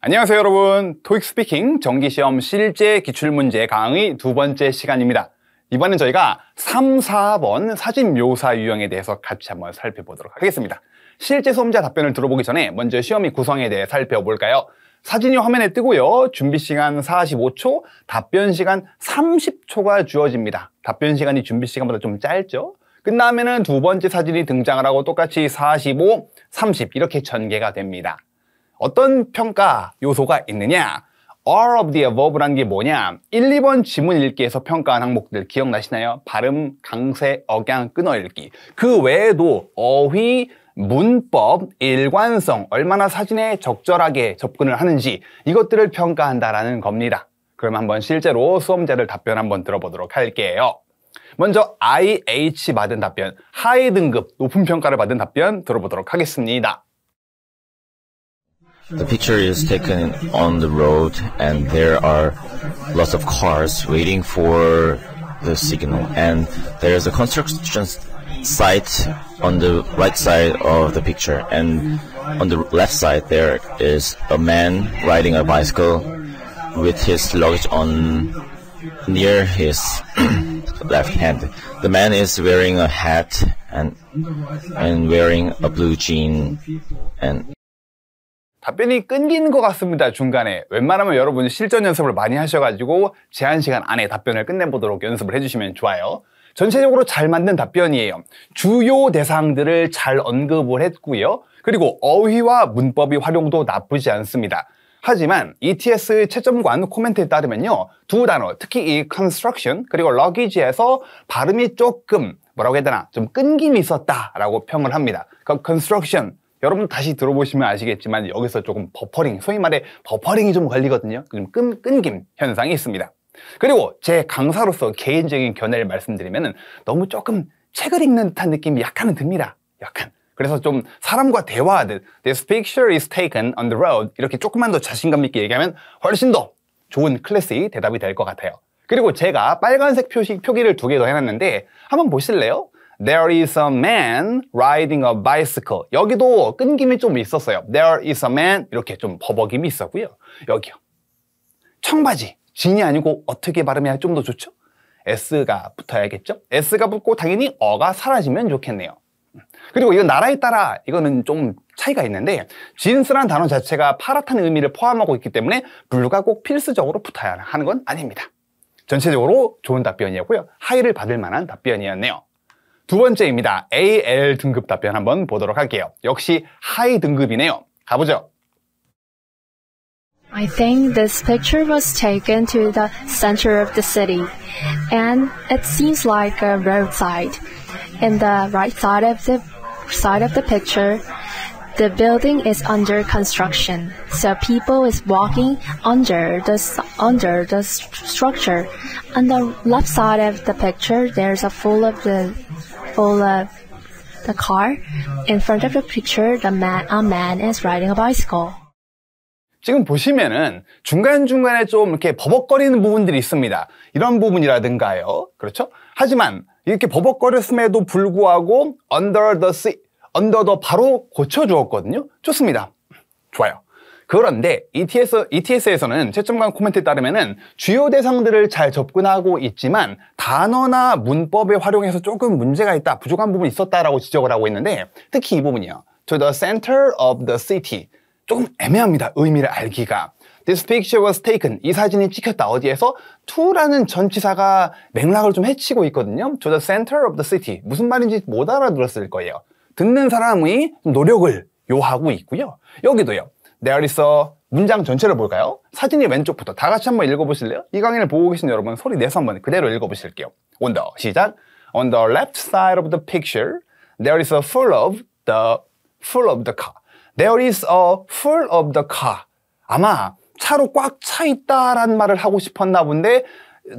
안녕하세요 여러분, 토익 스피킹 정기시험 실제 기출문제 강의 두 번째 시간입니다. 이번엔 저희가 3, 4번 사진 묘사 유형에 대해서 같이 한번 살펴보도록 하겠습니다. 실제 수험자 답변을 들어보기 전에 먼저 시험의 구성에 대해 살펴볼까요? 사진이 화면에 뜨고요. 준비 시간 45초, 답변 시간 30초가 주어집니다. 답변 시간이 준비 시간보다 좀 짧죠? 끝나면은 두 번째 사진이 등장을 하고 똑같이 45, 30 이렇게 전개가 됩니다. 어떤 평가 요소가 있느냐? all of the above라는 게 뭐냐? 1, 2번 지문 읽기에서 평가한 항목들 기억나시나요? 발음, 강세, 억양, 끊어 읽기. 그 외에도 어휘, 문법, 일관성, 얼마나 사진에 적절하게 접근을 하는지 이것들을 평가한다라는 겁니다. 그럼 한번 실제로 수험자들 답변 한번 들어보도록 할게요. 먼저 IH 받은 답변, 하이 등급, 높은 평가를 받은 답변 들어보도록 하겠습니다. The picture is taken on the road and there are lots of cars waiting for the signal, and there's a construction site on the right side of the picture, and on the left side there is a man riding a bicycle with his luggage on near his left hand. The man is wearing a hat and wearing a blue jean and 답변이 끊기는 것 같습니다. 중간에. 웬만하면 여러분이 실전 연습을 많이 하셔가지고 제한 시간 안에 답변을 끝내보도록 연습을 해주시면 좋아요. 전체적으로 잘 만든 답변이에요. 주요 대상들을 잘 언급을 했고요. 그리고 어휘와 문법의 활용도 나쁘지 않습니다. 하지만 ETS 채점관 코멘트에 따르면요, 두 단어, 특히 이 construction 그리고 luggage에서 발음이 조금 뭐라고 해야 되나 좀 끊김이 있었다라고 평을 합니다. 그러니까 construction 여러분 다시 들어보시면 아시겠지만 여기서 조금 버퍼링, 소위 말해 버퍼링이 좀 걸리거든요. 좀 끊김 현상이 있습니다. 그리고 제 강사로서 개인적인 견해를 말씀드리면 너무 조금 책을 읽는 듯한 느낌이 약간은 듭니다. 약간. 그래서 좀 사람과 대화하듯 This picture is taken on the road 이렇게 조금만 더 자신감 있게 얘기하면 훨씬 더 좋은 클래스의 대답이 될 것 같아요. 그리고 제가 빨간색 표기를 2개 더 해놨는데 한번 보실래요? There is a man riding a bicycle. 여기도 끊김이 좀 있었어요. There is a man 이렇게 좀 버벅임이 있었고요. 여기요. 청바지. 진이 아니고 어떻게 발음해야 좀 더 좋죠? S가 붙어야겠죠? S가 붙고 당연히 어가 사라지면 좋겠네요. 그리고 이건 나라에 따라 이거는 좀 차이가 있는데 진스라는 단어 자체가 파랗다는 의미를 포함하고 있기 때문에 블루가 꼭 필수적으로 붙어야 하는 건 아닙니다. 전체적으로 좋은 답변이었고요. 하이를 받을 만한 답변이었네요. 두 번째입니다. AL 등급 답변 한번 보도록 할게요. 역시 하이 등급이네요. 가보죠. I think this picture was taken to the center of the city, and it seems like a roadside. In the right side of the picture, the building is under construction, so people is walking under the structure. On the left side of the picture, there's a full of the car. In front of the picture, a man is riding a bicycle. 지금 보시면은 중간중간에 좀 이렇게 버벅거리는 부분들이 있습니다. 이런 부분이라든가요. 그렇죠? 하지만 이렇게 버벅거렸음에도 불구하고 under the 바로 고쳐주었거든요. 좋습니다. 좋아요. 그런데 ETS에서는 채점관 코멘트에 따르면은 주요 대상들을 잘 접근하고 있지만 단어나 문법에 활용해서 조금 문제가 있다, 부족한 부분이 있었다라고 지적을 하고 있는데 특히 이 부분이요. To the center of the city. 조금 애매합니다. 의미를 알기가. This picture was taken. 이 사진이 찍혔다. 어디에서? to라는 전치사가 맥락을 좀 해치고 있거든요. To the center of the city. 무슨 말인지 못 알아들었을 거예요. 듣는 사람의 노력을 요하고 있고요. 여기도요. There is a 문장 전체를 볼까요? 사진이 왼쪽부터 다 같이 한번 읽어보실래요? 이 강의를 보고 계신 여러분 소리 내서 한번 그대로 읽어보실게요. 온더 시작. On the left side of the picture, there is a full of the car. There is a full of the car. 아마 차로 꽉 차 있다라는 말을 하고 싶었나 본데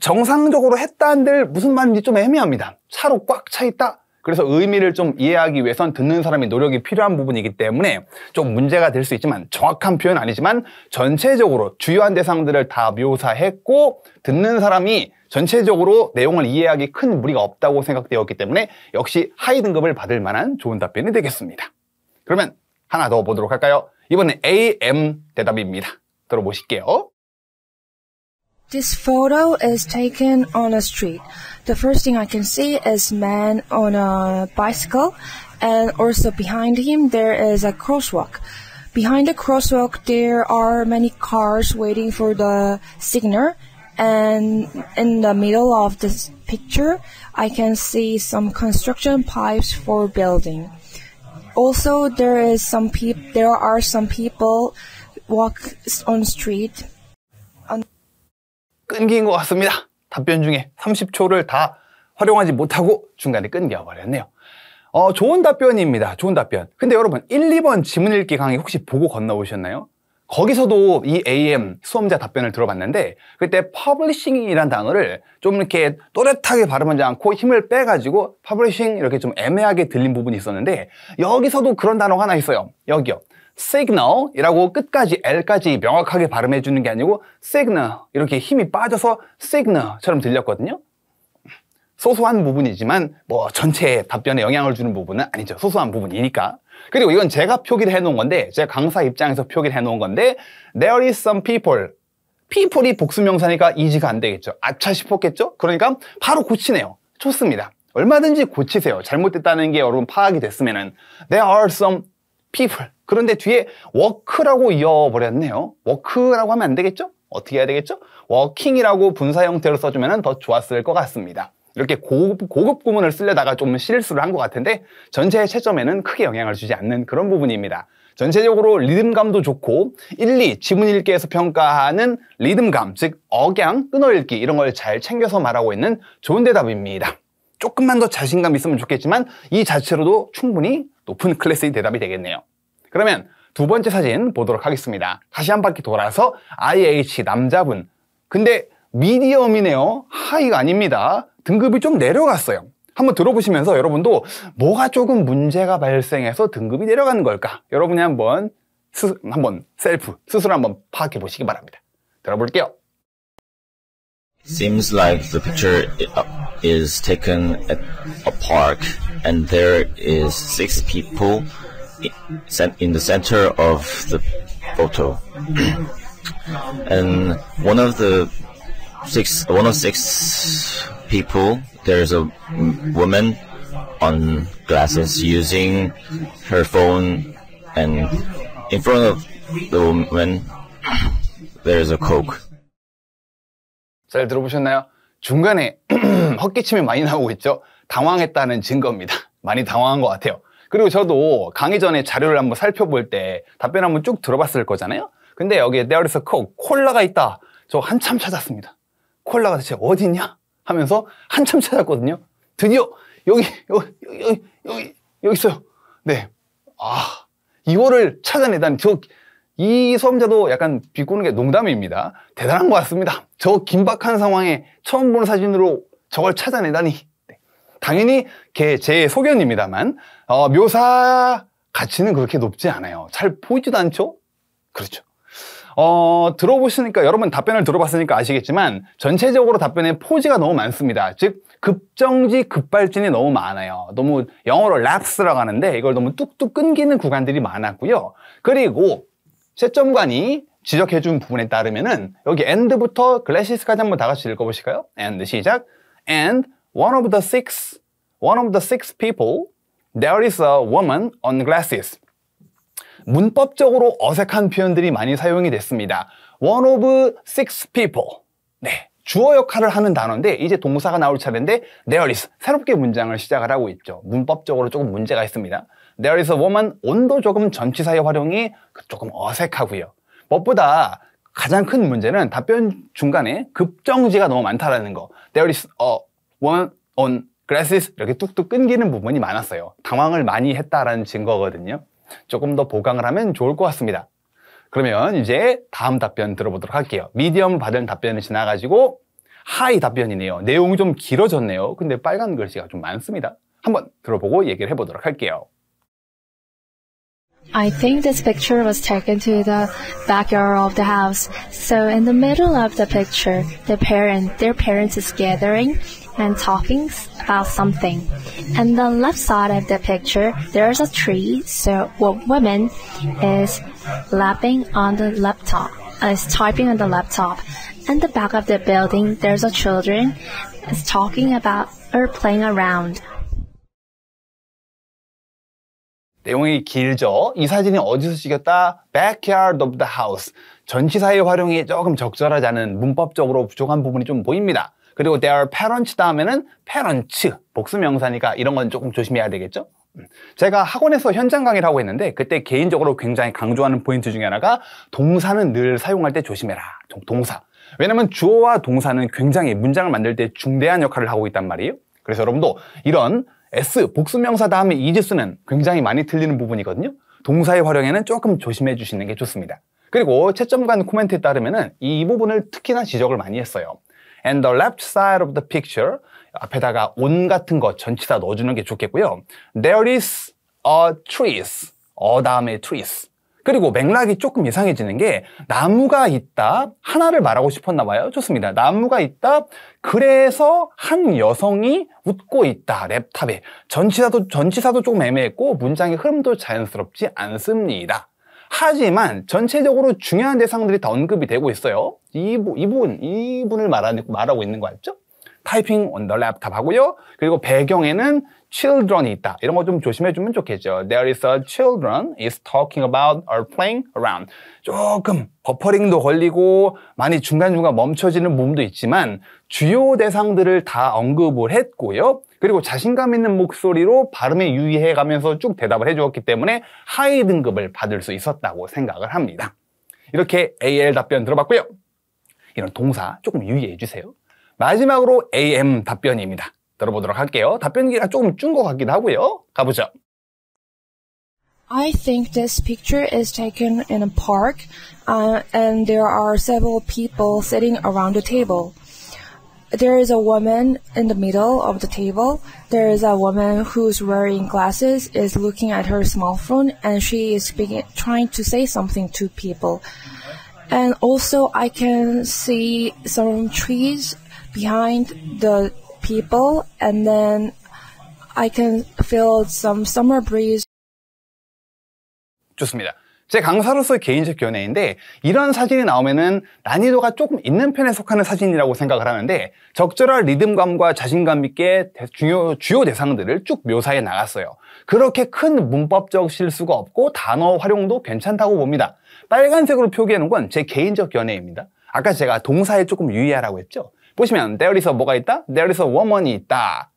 정상적으로 했다는데 무슨 말인지 좀 애매합니다. 차로 꽉 차 있다. 그래서 의미를 좀 이해하기 위해선 듣는 사람의 노력이 필요한 부분이기 때문에 좀 문제가 될 수 있지만 정확한 표현은 아니지만 전체적으로 주요한 대상들을 다 묘사했고 듣는 사람이 전체적으로 내용을 이해하기 큰 무리가 없다고 생각되었기 때문에 역시 하이 등급을 받을 만한 좋은 답변이 되겠습니다. 그러면 하나 더 보도록 할까요? 이번엔 AM 대답입니다. 들어보실게요. This photo is taken on a street. The first thing I can see is man on a bicycle, and also behind him there is a crosswalk. Behind the crosswalk there are many cars waiting for the signal, and in the middle of this picture I can see some construction pipes for building. Also there are some people walk on street. 끊긴 것 같습니다. 답변 중에 30초를 다 활용하지 못하고 중간에 끊겨버렸네요. 좋은 답변입니다. 좋은 답변. 근데 여러분 1, 2번 지문 읽기 강의 혹시 보고 건너오셨나요? 거기서도 이 AM 수험자 답변을 들어봤는데 그때 publishing이란 단어를 좀 이렇게 또렷하게 발음하지 않고 힘을 빼가지고 publishing 이렇게 좀 애매하게 들린 부분이 있었는데 여기서도 그런 단어가 하나 있어요. 여기요. signal이라고 끝까지 L까지 명확하게 발음해 주는 게 아니고 signal 이렇게 힘이 빠져서 signal처럼 들렸거든요. 소소한 부분이지만 뭐 전체 답변에 영향을 주는 부분은 아니죠. 소소한 부분이니까. 그리고 이건 제가 표기를 해놓은 건데 제가 강사 입장에서 표기를 해놓은 건데 There is some people. people이 복수명사니까 이지가 안 되겠죠. 아차 싶었겠죠? 그러니까 바로 고치네요. 좋습니다. 얼마든지 고치세요. 잘못됐다는 게 여러분 파악이 됐으면은 There are some people. 그런데 뒤에 work라고 이어버렸네요. work라고 하면 안 되겠죠? 어떻게 해야 되겠죠? working이라고 분사 형태로 써주면 더 좋았을 것 같습니다. 이렇게 고급 구문을 쓰려다가 좀 실수를 한 것 같은데 전체의 채점에는 크게 영향을 주지 않는 그런 부분입니다. 전체적으로 리듬감도 좋고 1, 2 지문 읽기에서 평가하는 리듬감, 즉 억양, 끊어읽기 이런 걸 잘 챙겨서 말하고 있는 좋은 대답입니다. 조금만 더 자신감 있으면 좋겠지만 이 자체로도 충분히 높은 클래스의 대답이 되겠네요. 그러면 두 번째 사진 보도록 하겠습니다. 다시 한 바퀴 돌아서 IH 남자분. 근데 미디엄이네요. 하이가 아닙니다. 등급이 좀 내려갔어요. 한번 들어보시면서 여러분도 뭐가 조금 문제가 발생해서 등급이 내려가는 걸까? 여러분이 한번 스스로 한번 파악해 보시기 바랍니다. 들어볼게요. Seems like the picture is taken at a park and there is 6 people in the center of the photo. And one of 6 people, there's a woman on glasses using her phone, and in front of the woman there's a Coke. 잘 들어보셨나요? 중간에 헛기침이 많이 나오고 있죠? 당황했다는 증거입니다. 많이 당황한 것 같아요. 그리고 저도 강의 전에 자료를 한번 살펴볼 때 답변 한번 쭉 들어봤을 거잖아요? 근데 여기에 There is a Coke, 콜라가 있다. 저 한참 찾았습니다. 콜라가 대체 어디 있냐? 하면서 한참 찾았거든요. 드디어 여기 있어요. 네. 이거를 찾아내다니 이 수험자도 약간 비꼬는 게 농담입니다. 대단한 것 같습니다. 저 긴박한 상황에 처음 보는 사진으로 저걸 찾아내다니. 네. 당연히 제 소견입니다만 묘사 가치는 그렇게 높지 않아요. 잘 보이지도 않죠? 그렇죠. 들어보시니까 여러분 답변을 들어봤으니까 아시겠지만 전체적으로 답변에 포즈가 너무 많습니다. 즉 급정지 급발진이 너무 많아요. 너무 영어로 랩스라고 하는데 이걸 너무 뚝뚝 끊기는 구간들이 많았고요. 그리고 채점관이 지적해준 부분에 따르면은 여기 and부터 glasses까지 한번 다 같이 읽어보실까요? and 시작. And one of the six people, there is a woman on glasses. 문법적으로 어색한 표현들이 많이 사용이 됐습니다. One of 6 people. 네, 주어 역할을 하는 단어인데 이제 동사가 나올 차례인데 there is. 새롭게 문장을 시작을 하고 있죠. 문법적으로 조금 문제가 있습니다. There is a woman. 온도 조금 전치사의 활용이 조금 어색하고요. 무엇보다 가장 큰 문제는 답변 중간에 급정지가 너무 많다라는 거. There is a woman on glasses. 이렇게 뚝뚝 끊기는 부분이 많았어요. 당황을 많이 했다라는 증거거든요. 조금 더 보강을 하면 좋을 것 같습니다. 그러면 이제 다음 답변 들어보도록 할게요. 미디엄 받은 답변을 지나가지고 하이 답변이네요. 내용이 좀 길어졌네요. 근데 빨간 글씨가 좀 많습니다. 한번 들어보고 얘기를 해보도록 할게요. I think this picture was taken to the backyard of the house. So in the middle of the picture, their parents is gathering and talking about something. And the left side of the picture, there's a tree. So a woman is lapping on the laptop. is typing on the laptop. In the back of the building, there's a children is talking about or playing around. 내용이 길죠? 이 사진이 어디서 찍혔다? Backyard of the house. 전치사의 활용이 조금 적절하지 않은 문법적으로 부족한 부분이 좀 보입니다. 그리고 their parents 다음에는 parents, 복수명사니까 이런 건 조금 조심해야 되겠죠? 제가 학원에서 현장 강의를 하고 있는데 그때 개인적으로 굉장히 강조하는 포인트 중에 하나가 동사는 늘 사용할 때 조심해라. 동사. 왜냐면 주어와 동사는 굉장히 문장을 만들 때 중대한 역할을 하고 있단 말이에요. 그래서 여러분도 이런 S, 복수명사 다음에 is 쓰는 굉장히 많이 틀리는 부분이거든요. 동사의 활용에는 조금 조심해 주시는 게 좋습니다. 그리고 채점관 코멘트에 따르면은 이 부분을 특히나 지적을 많이 했어요. And the left side of the picture, 앞에다가 on 같은 거 전치사 넣어주는 게 좋겠고요. There is a trees, 다음에 trees. 그리고 맥락이 조금 이상해지는 게 나무가 있다, 하나를 말하고 싶었나 봐요. 좋습니다. 나무가 있다, 그래서 한 여성이 웃고 있다, 랩탑에. 전치사도 조금 애매했고 문장의 흐름도 자연스럽지 않습니다. 하지만 전체적으로 중요한 대상들이 다 언급이 되고 있어요. 이분을 말하고 있는 거 알죠? 타이핑 on the laptop 하고요. 그리고 배경에는 children이 있다. 이런 거 좀 조심해주면 좋겠죠. There is a children is talking about or playing around. 조금 버퍼링도 걸리고 많이 중간중간 멈춰지는 부분도 있지만 주요 대상들을 다 언급을 했고요. 그리고 자신감 있는 목소리로 발음에 유의해가면서 쭉 대답을 해주었기 때문에 하이 등급을 받을 수 있었다고 생각을 합니다. 이렇게 AL 답변 들어봤고요. 이런 동사 조금 유의해 주세요. 마지막으로 AM 답변입니다. 들어보도록 할게요. 답변기가 조금 준 것 같기도 하고요. 가보죠. I think this picture is taken in a park, and there are several people sitting around the table. There is a woman in the middle of the table. There is a woman who's wearing glasses, is looking at her smartphone, and she is trying to say something to people. And also I can see some trees behind the people, and then I can feel some summer breeze. 좋습니다. 제 강사로서의 개인적 견해인데 이런 사진이 나오면은 난이도가 조금 있는 편에 속하는 사진이라고 생각을 하는데 적절한 리듬감과 자신감 있게 주요 대상들을 쭉 묘사해 나갔어요. 그렇게 큰 문법적 실수가 없고 단어 활용도 괜찮다고 봅니다. 빨간색으로 표기해 놓은 건 제 개인적 견해입니다. 아까 제가 동사에 조금 유의하라고 했죠. 보시면 there is a 뭐가 있다? There is a woman이 있다.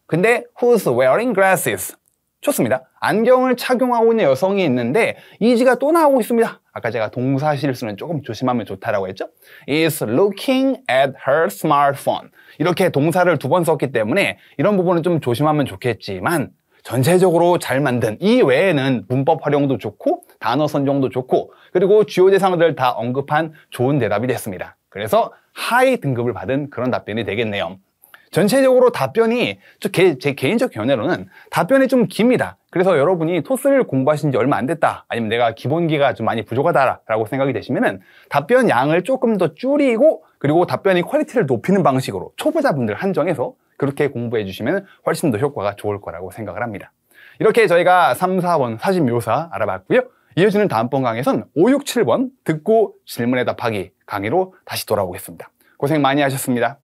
근데 who's wearing glasses? 좋습니다. 안경을 착용하고 있는 여성이 있는데 is가 또 나오고 있습니다. 아까 제가 동사 실수는 조금 조심하면 좋다라고 했죠. is looking at her smartphone. 이렇게 동사를 두 번 썼기 때문에 이런 부분은 좀 조심하면 좋겠지만 전체적으로 잘 만든 이 외에는 문법 활용도 좋고 단어 선정도 좋고 그리고 주요 대상들 다 언급한 좋은 대답이 됐습니다. 그래서 하이 등급을 받은 그런 답변이 되겠네요. 전체적으로 답변이 제 개인적 견해로는 답변이 좀 깁니다. 그래서 여러분이 토스를 공부하신 지 얼마 안 됐다 아니면 내가 기본기가 좀 많이 부족하다라고 생각이 되시면은 답변 양을 조금 더 줄이고 그리고 답변의 퀄리티를 높이는 방식으로 초보자분들 한정해서 그렇게 공부해 주시면 훨씬 더 효과가 좋을 거라고 생각을 합니다. 이렇게 저희가 3, 4번 사진 묘사 알아봤고요. 이어지는 다음번 강의에서는 5, 6, 7번 듣고 질문에 답하기 강의로 다시 돌아오겠습니다. 고생 많이 하셨습니다.